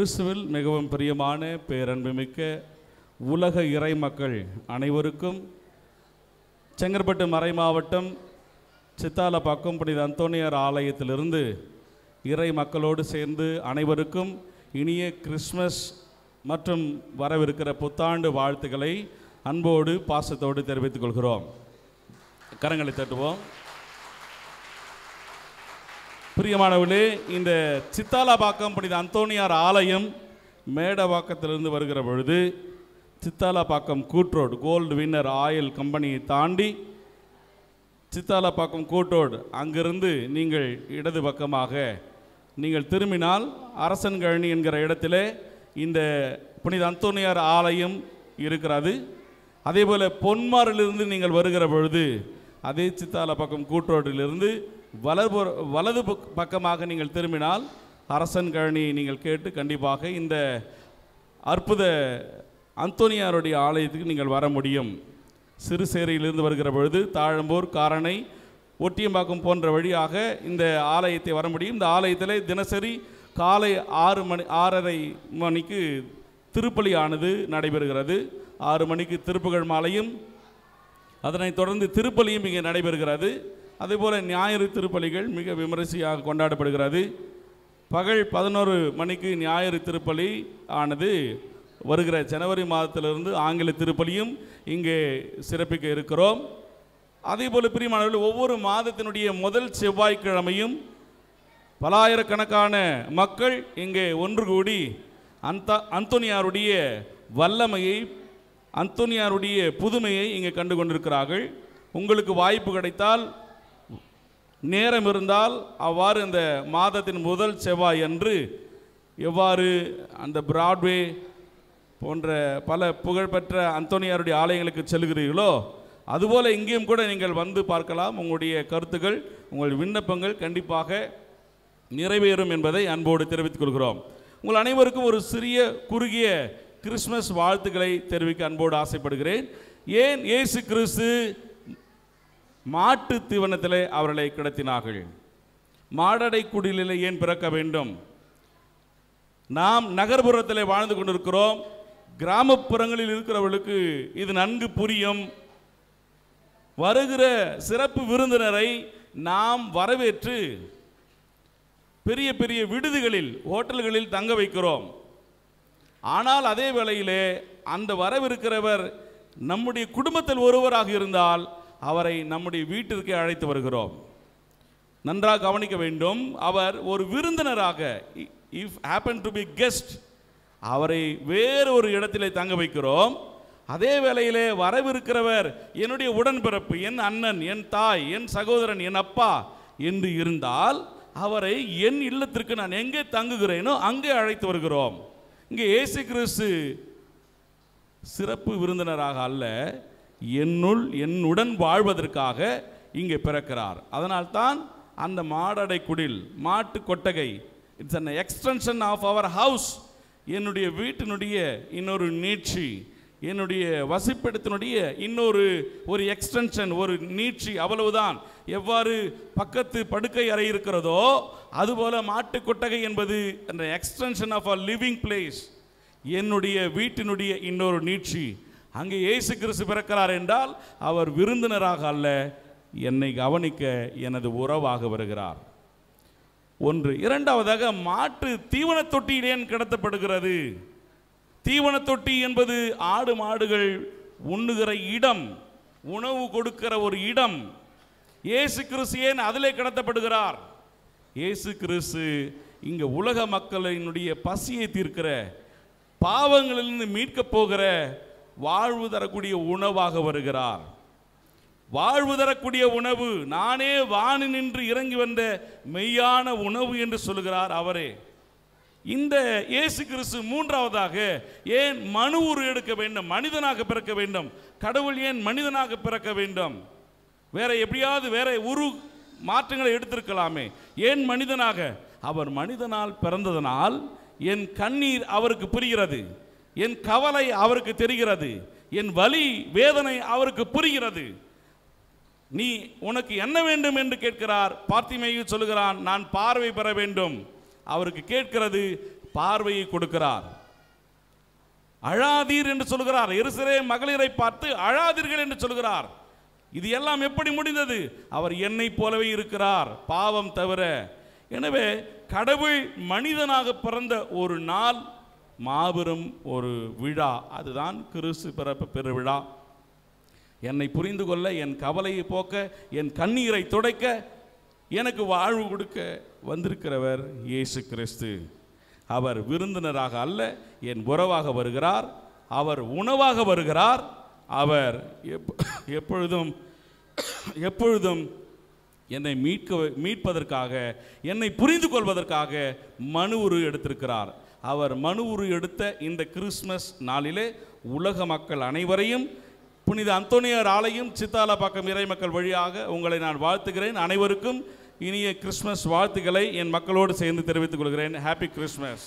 கிறிஸ்துவில் மிகவும் பிரியமான பேரன்புமிக்க உலக இறை மக்கள் அனைவருக்கும் செங்கற்பட்டு மறை மாவட்டம் சித்தாலப்பாக்கம் புனித அந்தோனியார் ஆலயத்திலிருந்து இறை மக்களோடு சேர்ந்து அனைவருக்கும் இனிய கிறிஸ்மஸ் மற்றும் வரவிருக்கிற புத்தாண்டு வாழ்த்துக்களை அன்போடு பாசத்தோடு தெரிவித்துக் கொள்கிறோம். கரங்களை தட்டுவோம். பிரியமானவர்களே, இந்த சித்தாலப்பாக்கம் புனித அந்தோனியார் ஆலயம் மேடவாக்கத்திலிருந்து வருகிற பொழுது சித்தாலப்பாக்கம் கூட்ரோடு கோல்டு வின்னர் ஆயில் கம்பெனியை தாண்டி சித்தாலப்பாக்கம் கூட்ரோடு அங்கிருந்து நீங்கள் இடது பக்கமாக நீங்கள் திரும்பினால் அரசன்கழனி என்கிற இடத்திலே இந்த புனித அந்தோனியார் ஆலயம் இருக்கிறது. அதே போல் பொன்மாரிலிருந்து நீங்கள் வருகிற பொழுது அதே சித்தாலப்பாக்கம் கூட்ரோட்டிலிருந்து வலது பக்கமாக நீங்கள் திரும்பினால் அரசன்கழனி நீங்கள் கேட்டு கண்டிப்பாக இந்த அற்புத அந்தோனியாருடைய ஆலயத்துக்கு நீங்கள் வர முடியும். சிறுசேரியிலிருந்து வருகிற பொழுது தாழம்பூர், காரணை, ஒட்டியம்பாக்கம் போன்ற வழியாக இந்த ஆலயத்தை வர முடியும். இந்த ஆலயத்தில் தினசரி காலை 6:30 மணிக்கு திருப்பலியானது நடைபெறுகிறது. 6 மணிக்கு திருப்புகழ் மாலையும் அதனைத் தொடர்ந்து திருப்பலியும் இங்கே நடைபெறுகிறது. அதேபோல் ஞாயிறு திருப்பலிகள் மிக விமரிசையாக கொண்டாடப்படுகிறது. பகல் 11 மணிக்கு ஞாயிறு திருப்பலி ஆனது வருகிற ஜனவரி மாதத்திலிருந்து ஆங்கில திருப்பலியும் இங்கே சிறப்பிக்க இருக்கிறோம். அதேபோல் பிரியமானவர்கள், ஒவ்வொரு மாதத்தினுடைய முதல் செவ்வாய்க்கிழமையும் பலாயிரக்கணக்கான மக்கள் இங்கே ஒன்று கூடி அந்தோனியாருடைய வல்லமையை, அந்தோனியாருடைய புதுமையை இங்கே கண்டு கொண்டிருக்கிறார்கள். உங்களுக்கு வாய்ப்பு கிடைத்தால், நேரம் இருந்தால் அவ்வாறு இந்த மாதத்தின் முதல் செவ்வாய் அன்று எவ்வாறு அந்த பிராட்வே போன்ற பல புகழ்பெற்ற அந்தோனியாருடைய ஆலயங்களுக்கு செல்கிறீர்களோ அதுபோல் இங்கேயும் கூட நீங்கள் வந்து பார்க்கலாம். உங்களுடைய கருத்துக்கள், உங்கள் விண்ணப்பங்கள் கண்டிப்பாக நிறைவேறும் என்பதை அன்போடு தெரிவித்துக் கொள்கிறோம். உங்கள் அனைவருக்கும் ஒரு சிறிய குறுகிய கிறிஸ்மஸ் வாழ்த்துக்களை தெரிவிக்க அன்போடு ஆசைப்படுகிறேன். ஏன் இயேசு கிறிஸ்து மாட்டு தீவனத்திலே அவர்களை கிடத்தினார்கள்? மாடடை குடிலிலே ஏன் பிறக்க வேண்டும்? நாம் நகர்ப்புறத்திலே வாழ்ந்து கொண்டிருக்கிறோம். கிராமப்புறங்களில் இருக்கிறவர்களுக்கு இது நன்கு புரியும். வருகிற சிறப்பு விருந்தினரை நாம் வரவேற்று பெரிய பெரிய விடுதிகளில், ஹோட்டல்களில் தங்க வைக்கிறோம். ஆனால் அதே வேளையிலே அந்த வரவிருக்கிறவர் நம்முடைய குடும்பத்தில் ஒருவராக இருந்தால் அவரை நம்முடைய வீட்டிற்கு அழைத்து வருகிறோம். நன்றாக கவனிக்க வேண்டும். அவர் ஒரு விருந்தினராக, if happen to be guest, அவரை வேறு ஒரு இடத்திலே தங்க வைக்கிறோம். அதே வேளையிலே வரவிருக்கிறவர் என்னுடைய உடன்பிறப்பு, என் அண்ணன், என் தாய், என் சகோதரன், என் அப்பா என்று இருந்தால் அவரை என் இல்லத்திற்கு நான் எங்கே தங்குகிறேனோ அங்கே அழைத்து வருகிறோம். இங்கே இயேசு கிறிஸ்து சிறப்பு விருந்தினராக அல்ல, என்னுடன் வாழ்வதற்காக இங்கே பிறக்கிறார். அதனால்தான் அந்த மாடடை குடில், மாட்டு கொட்டகை, it's an extension of our house, என்னுடைய வீட்டினுடைய இன்னொரு நீட்சி, என்னுடைய வசிப்பிடத்தினுடைய இன்னொரு எக்ஸ்டென்ஷன், ஒரு நீட்சி, அவ்வளவுதான். எவ்வாறு பக்கத்து படுக்கை அறை இருக்கிறதோ அதுபோல மாட்டு கொட்டகை என்பது அந்த extension of a living place, என்னுடைய வீட்டினுடைய இன்னொரு நீட்சி. அங்கே இயேசு கிறிஸ்து பிறக்கிறார் என்றால் அவர் விருந்தினராக அல்ல, என்னை கவனிக்க எனது உறவாக வருகிறார். ஒன்று. இரண்டாவதாக, மாட்டு தீவன தொட்டியில் ஏன் கிடத்தப்படுகிறது? தீவன தொட்டி என்பது ஆடு மாடுகள் உண்ணுகிற இடம், உணவு கொடுக்கிற ஒரு இடம். இயேசு கிறிஸ்து ஏன் அதிலே கிடத்தப்படுகிறார்? இயேசு கிறிஸ்து இங்கே உலக மக்களினுடைய பசியை தீர்க்கிற, பாவங்களிலிருந்து மீட்கப் போகிற, வாழ்வு தரக்கூடிய உணவாக வருகிறார். வாழ்வு தரக்கூடிய உணவு, நானே வானி நின்று இறங்கி வந்த மெய்யான உணவு என்று சொல்கிறார் அவரே. இந்த இயேசு கிறிஸ்து மூன்றாவதாக ஏன் மனு உரு எடுக்க வேண்டும், மனிதனாக பிறக்க வேண்டும்? கடவுள் ஏன் மனிதனாக பிறக்க வேண்டும்? வேற எப்படியாவது வேற உரு மாற்றங்களை எடுத்திருக்கலாமே, ஏன் மனிதனாக? அவர் மனிதனால் பிறந்ததனால் என் கண்ணீர் அவருக்கு புரிகிறது, என் கவலை அவருக்கு தெரிகிறது, என் வலி வேதனை அவருக்கு புரிகிறது. நீ உனக்கு என்ன வேண்டும் என்று கேட்கிறார். பார்த்திமேயு சொல்லுகிறான், நான் பார்வை பெற வேண்டும். அவருக்கு கேட்கிறது பார்வையை கொடுக்கிறார். அழாதீர் என்று சொல்கிறார். எருசலேம் மகளிரை பார்த்து அழாதீர்கள் என்று சொல்கிறார். இது எல்லாம் எப்படி முடிந்தது? அவர் என்னை போலவே இருக்கிறார், பாவம் தவிர. எனவே கடவுள் மனிதனாக பிறந்த ஒரு நாள், மாபெரும் ஒரு விழா, அதுதான் கிறிஸ்து பிறப்பு பெருவிழா. என்னை புரிந்து கொள்ள, என் கவலையை போக்க, என் கண்ணீரை துடைக்க, எனக்கு வாழ்வு கொடுக்க வந்திருக்கிறவர் இயேசு கிறிஸ்து. அவர் விருந்தினராக அல்ல, என் உறவாக வருகிறார். அவர் உணவாக வருகிறார். அவர் எப்பொழுதும் என்னை மீட்பதற்காக, என்னை புரிந்து கொள்வதற்காக மனு உரு எடுத்திருக்கிறார். அவர் மனு உரு எடுத்த இந்த கிறிஸ்மஸ் நாளிலே உலக மக்கள் அனைவரையும் புனித அந்தோனியார் ஆலயம் சித்தாலப்பாக்கம் இறை மக்கள் வழியாக உங்களை நான் வாழ்த்துகிறேன். அனைவருக்கும் இனிய கிறிஸ்மஸ் வாழ்த்துக்களை என் மக்களோடு சேர்ந்து தெரிவித்துக் கொள்கிறேன். Happy Christmas.